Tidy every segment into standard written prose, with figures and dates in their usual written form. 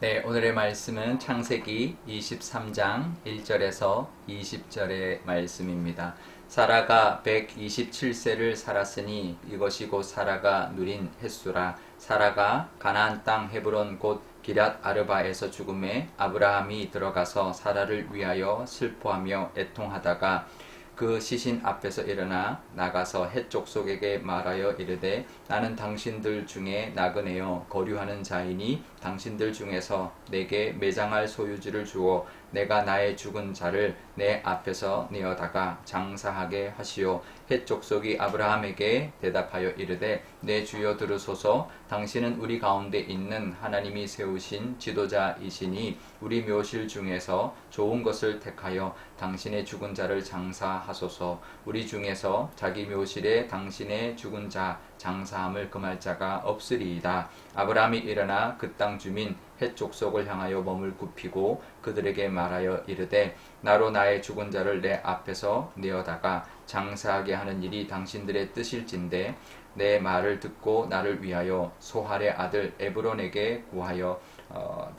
네, 오늘의 말씀은 창세기 23장 1절에서 20절의 말씀입니다. 사라가 127세를 살았으니 이것이 곧 사라가 누린 햇수라. 사라가 가나안 땅 헤브론 곧 기럇 아르바에서 죽음에 아브라함이 들어가서 사라를 위하여 슬퍼하며 애통하다가 그 시신 앞에서 일어나 나가서 헷 족속에게 말하여 이르되 나는 당신들 중에 나그네요 거류하는 자이니 당신들 중에서 내게 매장할 소유지를 주어 내가 나의 죽은 자를 내 앞에서 내어다가 장사하게 하시오. 헷 족속이 아브라함에게 대답하여 이르되 내 주여 들으소서. 당신은 우리 가운데 있는 하나님이 세우신 지도자이시니 우리 묘실 중에서 좋은 것을 택하여 당신의 죽은 자를 장사하소서. 우리 중에서 자기 묘실에 당신의 죽은 자 장사함을 금할 자가 없으리이다. 아브라함이 일어나 그 땅 주민 헷 족속을 향하여 몸을 굽히고 그들에게 말하여 이르되 나로 나의 죽은 자를 내 앞에서 내어다가 장사하게 하는 일이 당신들의 뜻일진데 내 말을 듣고 나를 위하여 소할의 아들 에브론에게 구하여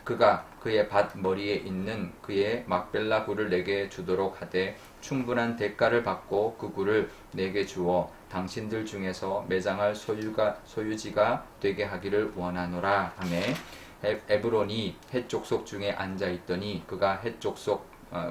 그가 그의 밭 머리에 있는 그의 막벨라 굴을 내게 주도록 하되 충분한 대가를 받고 그 굴을 내게 주어 당신들 중에서 매장할 소유지가 되게 하기를 원하노라 하매 에브론이 헷 족속 중에 앉아 있더니 그가 헷 족속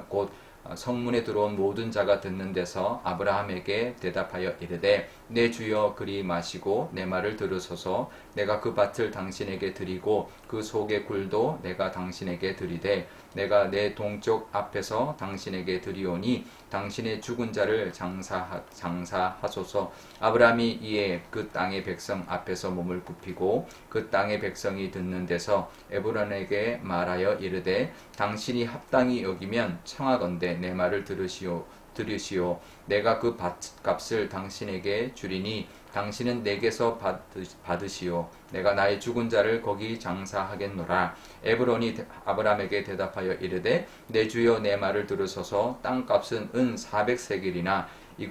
곧 성문에 들어온 모든 자가 듣는 데서 아브라함에게 대답하여 이르되 내 주여 그리 마시고 내 말을 들으소서. 내가 그 밭을 당신에게 드리고 그 속의 굴도 내가 당신에게 드리되 내가 내 동쪽 앞에서 당신에게 드리오니 당신의 죽은 자를 장사하소서. 아브라함이 이에 그 땅의 백성 앞에서 몸을 굽히고 그 땅의 백성이 듣는 데서 에브론에게 말하여 이르되 당신이 합당히 여기면 청하건대 내 말을 들으시오. 내가 그 밭값을 당신에게 주리니 당신은 내게서 받으시오. 내가 나의 죽은 자를 거기 장사하겠노라. 에브론이 아브라함에게 대답하여 이르되 내 주여 내 말을 들으소서. 땅값은 은 400세겔이나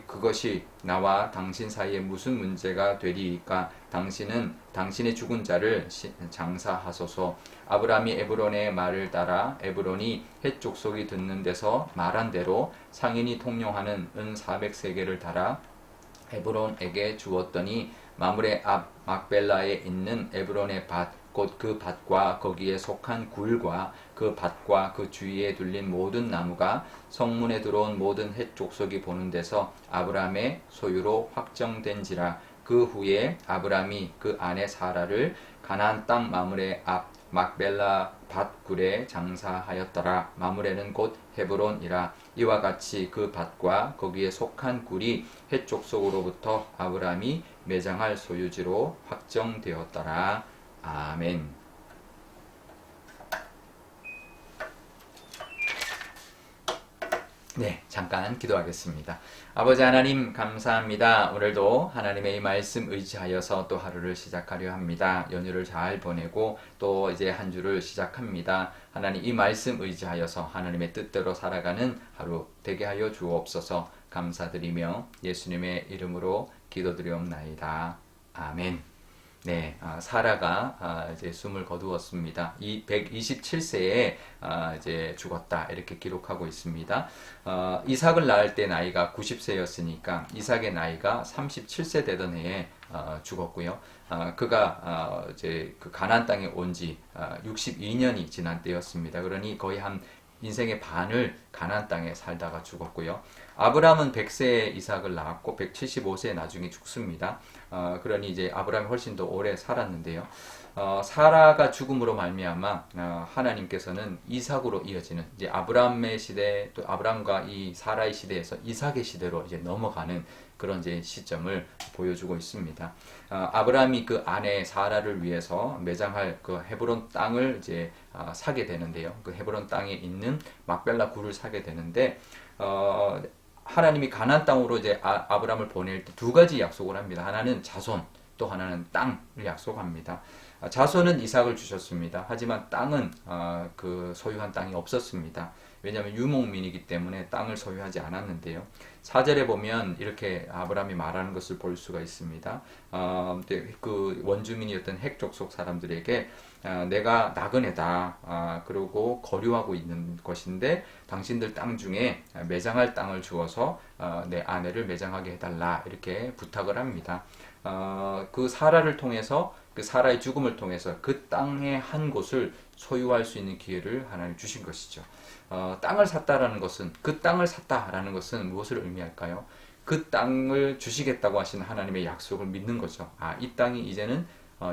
그것이 나와 당신 사이에 무슨 문제가 되리이까. 당신은 당신의 죽은 자를 장사하소서. 아브라함이 에브론의 말을 따라 에브론이 헷 족속이 듣는 데서 말한 대로 상인이 통용하는 은 400세겔을 달아 에브론에게 주었더니 마므레 앞 막벨라에 있는 에브론의 밭 곧 그 밭과 거기에 속한 굴과 그 밭과 그 주위에 둘린 모든 나무가 성문에 들어온 모든 헷 족속이 보는 데서 아브라함의 소유로 확정된지라. 그 후에 아브라함이 그 아내 사라를 가나안 땅 마므레 앞 막벨라 밭굴에 장사하였더라. 마므레는 곧 헤브론이라. 이와 같이 그 밭과 거기에 속한 굴이 헷 족속으로부터 아브라함이 매장할 소유지로 확정되었더라. 아멘. 네, 잠깐 기도하겠습니다. 아버지 하나님 감사합니다. 오늘도 하나님의 이 말씀 의지하여서 또 하루를 시작하려 합니다. 연휴를 잘 보내고 또 이제 한 주를 시작합니다. 하나님 이 말씀 의지하여서 하나님의 뜻대로 살아가는 하루 되게 하여 주옵소서. 감사드리며 예수님의 이름으로 기도드리옵나이다. 아멘. 네, 사라가 이제 숨을 거두었습니다. 이 127세에 이제 죽었다 이렇게 기록하고 있습니다. 이삭을 낳을 때 나이가 90세였으니까 이삭의 나이가 37세 되던 해에 죽었고요. 그가 이제 그 가나안 땅에 온 지 62년이 지난 때였습니다. 그러니 거의 한 인생의 반을 가나안 땅에 살다가 죽었고요. 아브라함은 100세에 이삭을 낳았고 175세에 나중에 죽습니다. 그러니 이제 아브라함이 훨씬 더 오래 살았는데요. 사라가 죽음으로 말미암아 하나님께서는 이삭으로 이어지는 이제 아브라함의 시대 또 아브라함과 이 사라의 시대에서 이삭의 시대로 이제 넘어가는 그런 이제 시점을 보여주고 있습니다. 아브라함이 그 아내 사라를 위해서 매장할 그 헤브론 땅을 이제 사게 되는데요. 그 헤브론 땅에 있는 막벨라 굴을 사게 되는데 하나님이 가나안 땅으로 이제 아브라함을 보낼 때 두 가지 약속을 합니다. 하나는 자손, 또 하나는 땅을 약속합니다. 자손은 이삭을 주셨습니다. 하지만 땅은 그 소유한 땅이 없었습니다. 왜냐하면 유목민이기 때문에 땅을 소유하지 않았는데요. 4절에 보면 이렇게 아브라함이 말하는 것을 볼 수가 있습니다. 그 원주민이었던 핵 족속 사람들에게 내가 나그네다. 그리고 거류하고 있는 것인데 당신들 땅 중에 매장할 땅을 주어서 내 아내를 매장하게 해달라 이렇게 부탁을 합니다. 그 사라를 통해서 그 사라의 죽음을 통해서 그 땅의 한 곳을 소유할 수 있는 기회를 하나님 주신 것이죠. 땅을 샀다라는 것은 그 땅을 샀다라는 것은 무엇을 의미할까요? 그 땅을 주시겠다고 하시는 하나님의 약속을 믿는 거죠. 이 땅이 이제는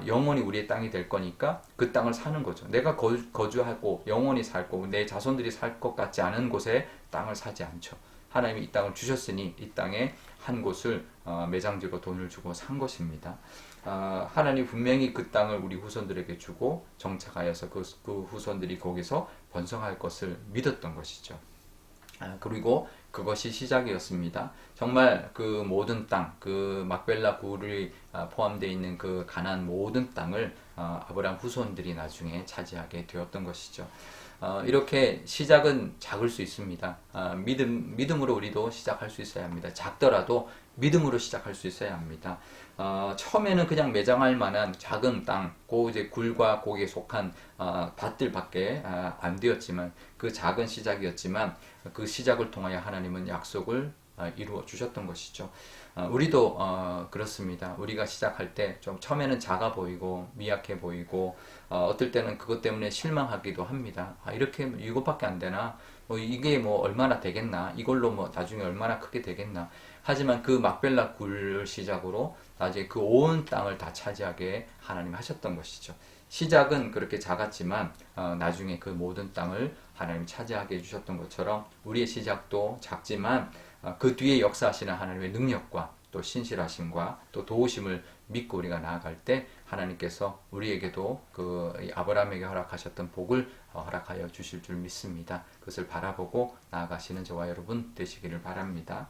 영원히 우리의 땅이 될 거니까 그 땅을 사는 거죠. 내가 거주하고 영원히 살고 내 자손들이 살 것 같지 않은 곳에 땅을 사지 않죠. 하나님이 이 땅을 주셨으니 이 땅에 한 곳을 매장지로 돈을 주고 산 것입니다. 하나님 분명히 그 땅을 우리 후손들에게 주고 정착하여서 그 후손들이 거기서 번성할 것을 믿었던 것이죠. 그리고 그것이 시작이었습니다. 정말 그 모든 땅, 그 막벨라 굴이 포함되어 있는 그 가나안 모든 땅을 아브라함 후손들이 나중에 차지하게 되었던 것이죠. 이렇게 시작은 작을 수 있습니다. 믿음으로 우리도 시작할 수 있어야 합니다. 작더라도 믿음으로 시작할 수 있어야 합니다. 처음에는 그냥 매장할 만한 작은 땅, 이제 굴과 고기에 속한 밭들밖에 안 되었지만 그 작은 시작이었지만 그 시작을 통하여 하나님은 약속을 이루어 주셨던 것이죠. 우리도 그렇습니다. 우리가 시작할 때 좀 처음에는 작아 보이고 미약해 보이고 어떨 때는 그것 때문에 실망하기도 합니다. 이렇게 이것밖에 안 되나? 이게 얼마나 되겠나? 이걸로 나중에 얼마나 크게 되겠나? 하지만 그 막벨라 굴을 시작으로 나중에 그 온 땅을 다 차지하게 하나님 하셨던 것이죠. 시작은 그렇게 작았지만 나중에 그 모든 땅을 하나님 차지하게 해주셨던 것처럼 우리의 시작도 작지만 그 뒤에 역사하시는 하나님의 능력과 또 신실하심과 또 도우심을 믿고 우리가 나아갈 때 하나님께서 우리에게도 그 아브라함에게 허락하셨던 복을 허락하여 주실 줄 믿습니다. 그것을 바라보고 나아가시는 저와 여러분 되시기를 바랍니다.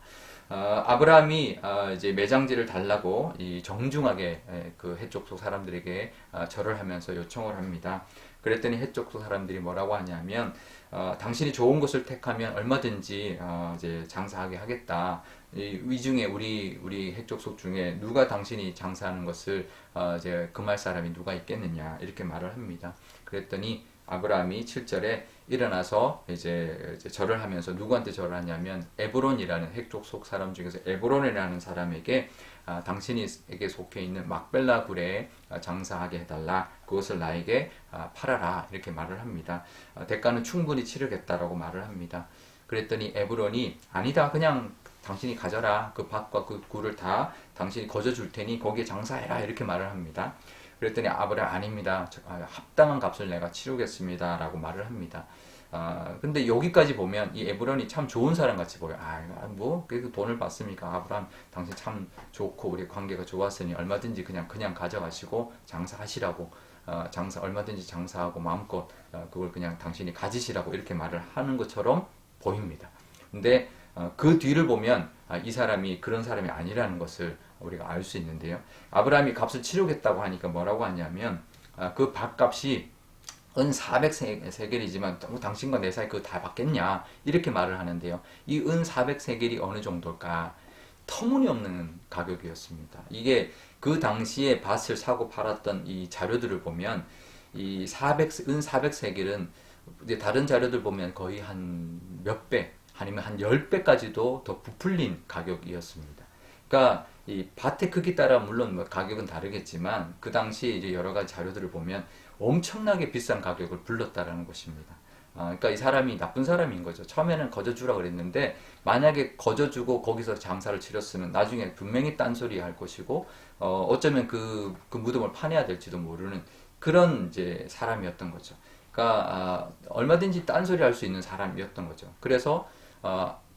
아브라함이 이제 매장지를 달라고 정중하게 그 해족속 사람들에게 절을 하면서 요청을 합니다. 그랬더니 해족속 사람들이 뭐라고 하냐면 당신이 좋은 곳을 택하면 얼마든지 이제 장사하게 하겠다. 이 중에 우리 해족속 중에 누가 당신이 장사하는 것을 이제 금할 사람이 누가 있겠느냐 이렇게 말을 합니다. 그랬더니 아브라함이 7절에 일어나서 이제 절을 하면서 누구한테 절을 하냐면 에브론이라는 핵족속 사람 중에서 에브론이라는 사람에게 당신에게 속해 있는 막벨라 굴에 장사하게 해달라. 그것을 나에게 팔아라. 이렇게 말을 합니다. 대가는 충분히 치르겠다라고 말을 합니다. 그랬더니 에브론이 아니다. 그냥 당신이 가져라. 그 밭과 그 굴을 다 당신이 거저 줄 테니 거기에 장사해라. 이렇게 말을 합니다. 그랬더니 아브라함 아닙니다. 합당한 값을 내가 치르겠습니다. 라고 말을 합니다. 근데 여기까지 보면 이 에브론이 참 좋은 사람 같이 보여요. 그래도 돈을 받습니까? 아브라함 당신 참 좋고 우리 관계가 좋았으니 얼마든지 그냥 가져가시고 장사하시라고 얼마든지 장사하고 마음껏 그걸 그냥 당신이 가지시라고 이렇게 말을 하는 것처럼 보입니다. 근데 그 뒤를 보면 이 사람이 그런 사람이 아니라는 것을 우리가 알 수 있는데요. 아브라함이 값을 치르겠다고 하니까 뭐라고 하냐면 그 밭값이 은 400세겔이지만 당신과 내 사이 그거 다 받겠냐 이렇게 말을 하는데요. 이 은 400세겔이 어느 정도일까? 터무니없는 가격이었습니다. 이게 그 당시에 밭을 사고 팔았던 이 자료들을 보면 이 은 400세겔은 이제 다른 자료들 보면 거의 한 몇 배 아니면 한 10배까지도 더 부풀린 가격이었습니다. 그러니까 이 밭의 크기 따라 물론 가격은 다르겠지만 그 당시 이제 여러 가지 자료들을 보면 엄청나게 비싼 가격을 불렀다라는 것입니다. 그러니까 이 사람이 나쁜 사람인 거죠. 처음에는 거저주라 그랬는데 만약에 거저주고 거기서 장사를 치렀으면 나중에 분명히 딴소리 할 것이고 어쩌면 그 무덤을 파내야 될지도 모르는 그런 이제 사람이었던 거죠. 그러니까 얼마든지 딴소리 할 수 있는 사람이었던 거죠. 그래서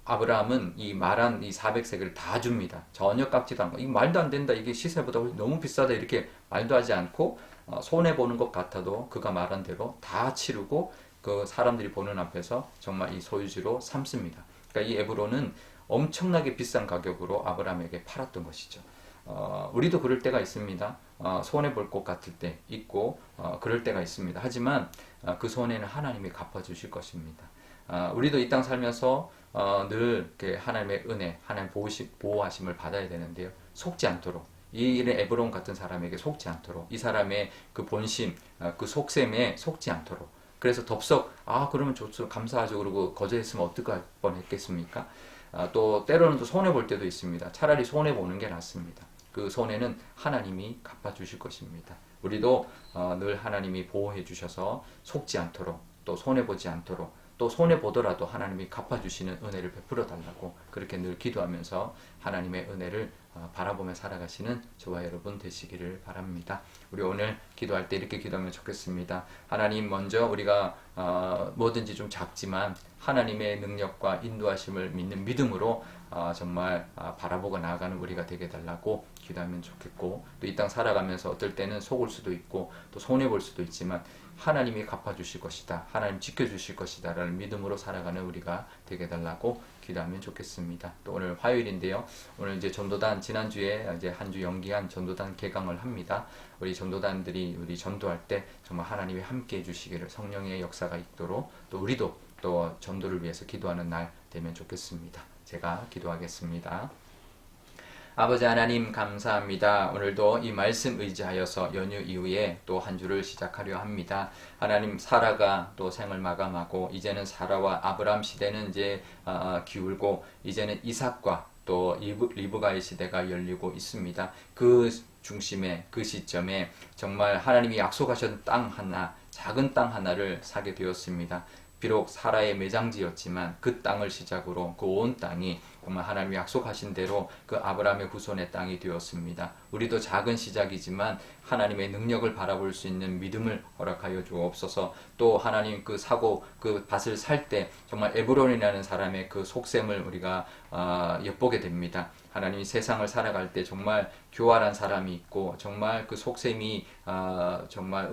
아브라함은 이 말한 이 400세겔을 다 줍니다. 전혀 깎지도 않고, 이거 말도 안 된다. 이게 시세보다 너무 비싸다. 이렇게 말도 하지 않고, 손해보는 것 같아도 그가 말한 대로 다 치르고, 그 사람들이 보는 앞에서 정말 이 소유지로 삼습니다. 그러니까 이 에브론은 엄청나게 비싼 가격으로 아브라함에게 팔았던 것이죠. 우리도 그럴 때가 있습니다. 손해볼 것 같을 때 있고, 그럴 때가 있습니다. 하지만 그 손해는 하나님이 갚아주실 것입니다. 우리도 이 땅 살면서 늘 이렇게 하나님의 은혜, 하나님 보호하심을 받아야 되는데요. 속지 않도록 이 일은 에브론 같은 사람에게 속지 않도록 이 사람의 그 본심, 그 속셈에 속지 않도록 그래서 덥석 그러면 좋죠 감사하죠 그러고 거절했으면 어떡할 뻔했겠습니까? 또 때로는 또 손해 볼 때도 있습니다. 차라리 손해 보는 게 낫습니다. 그 손해는 하나님이 갚아주실 것입니다. 우리도 늘 하나님이 보호해 주셔서 속지 않도록 또 손해 보지 않도록 또 손해 보더라도 하나님이 갚아주시는 은혜를 베풀어 달라고 그렇게 늘 기도하면서 하나님의 은혜를 바라보며 살아가시는 저와 여러분 되시기를 바랍니다. 우리 오늘 기도할 때 이렇게 기도하면 좋겠습니다. 하나님 먼저 우리가 뭐든지 좀 작지만 하나님의 능력과 인도하심을 믿는 믿음으로 정말 바라보고 나아가는 우리가 되게 달라고 기도하면 좋겠고 또 이 땅 살아가면서 어떨 때는 속을 수도 있고 또 손해볼 수도 있지만 하나님이 갚아주실 것이다. 하나님 지켜주실 것이다. 라는 믿음으로 살아가는 우리가 되게 달라고 기도하면 좋겠습니다. 또 오늘 화요일인데요. 오늘 이제 전도단 지난주에 이제 한 주 연기한 전도단 개강을 합니다. 우리 전도단들이 우리 전도할 때 정말 하나님이 함께 해주시기를 성령의 역사가 있도록 또 우리도 또 전도를 위해서 기도하는 날 되면 좋겠습니다. 제가 기도하겠습니다. 아버지 하나님 감사합니다. 오늘도 이 말씀 의지하여서 연휴 이후에 또 한 주를 시작하려 합니다. 하나님 사라가 또 생을 마감하고 이제는 사라와 아브람 시대는 이제 기울고 이제는 이삭과 또 리브가의 시대가 열리고 있습니다. 그 중심에 그 시점에 정말 하나님이 약속하신 땅 하나 작은 땅 하나를 사게 되었습니다. 비록 사라의 매장지였지만 그 땅을 시작으로 그 온 땅이 정말 하나님이 약속하신 대로 그 아브라함의 후손의 땅이 되었습니다. 우리도 작은 시작이지만 하나님의 능력을 바라볼 수 있는 믿음을 허락하여 주옵소서. 또 하나님 그 사고 그 밭을 살 때 정말 에브론이라는 사람의 그 속셈을 우리가 엿보게 됩니다. 하나님이 세상을 살아갈 때 정말 교활한 사람이 있고 정말 그 속셈이 정말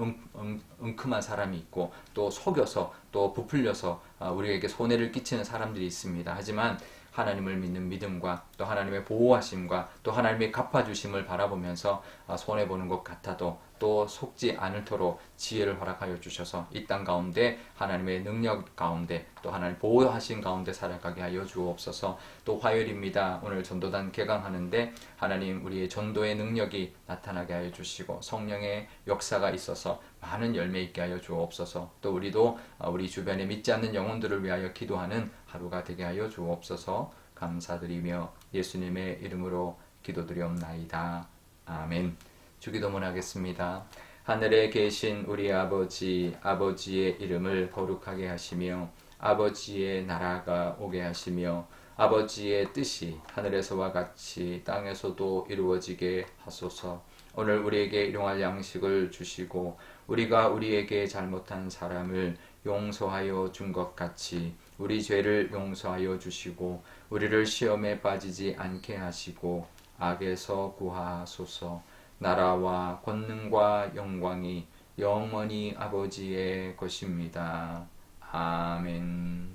은큼한 사람이 있고 또 속여서 또 부풀려서 우리에게 손해를 끼치는 사람들이 있습니다. 하지만 하나님을 믿는 믿음과 또 하나님의 보호하심과 또 하나님의 갚아주심을 바라보면서 손해보는 것 같아도 또 속지 않을도록 지혜를 허락하여 주셔서 이 땅 가운데 하나님의 능력 가운데 또 하나님 보호하신 가운데 살아가게 하여 주옵소서. 또 화요일입니다. 오늘 전도단 개강하는데 하나님 우리의 전도의 능력이 나타나게 하여 주시고 성령의 역사가 있어서 많은 열매 있게 하여 주옵소서. 또 우리도 우리 주변에 믿지 않는 영혼들을 위하여 기도하는 하루가 되게 하여 주옵소서. 감사드리며 예수님의 이름으로 기도드리옵나이다. 아멘. 주기도문 하겠습니다. 하늘에 계신 우리 아버지, 아버지의 이름을 거룩하게 하시며 아버지의 나라가 오게 하시며 아버지의 뜻이 하늘에서와 같이 땅에서도 이루어지게 하소서. 오늘 우리에게 일용할 양식을 주시고 우리가 우리에게 잘못한 사람을 용서하여 준 것 같이 우리 죄를 용서하여 주시고 우리를 시험에 빠지지 않게 하시고 악에서 구하소서. 나라와 권능과 영광이 영원히 아버지의 것입니다. 아멘.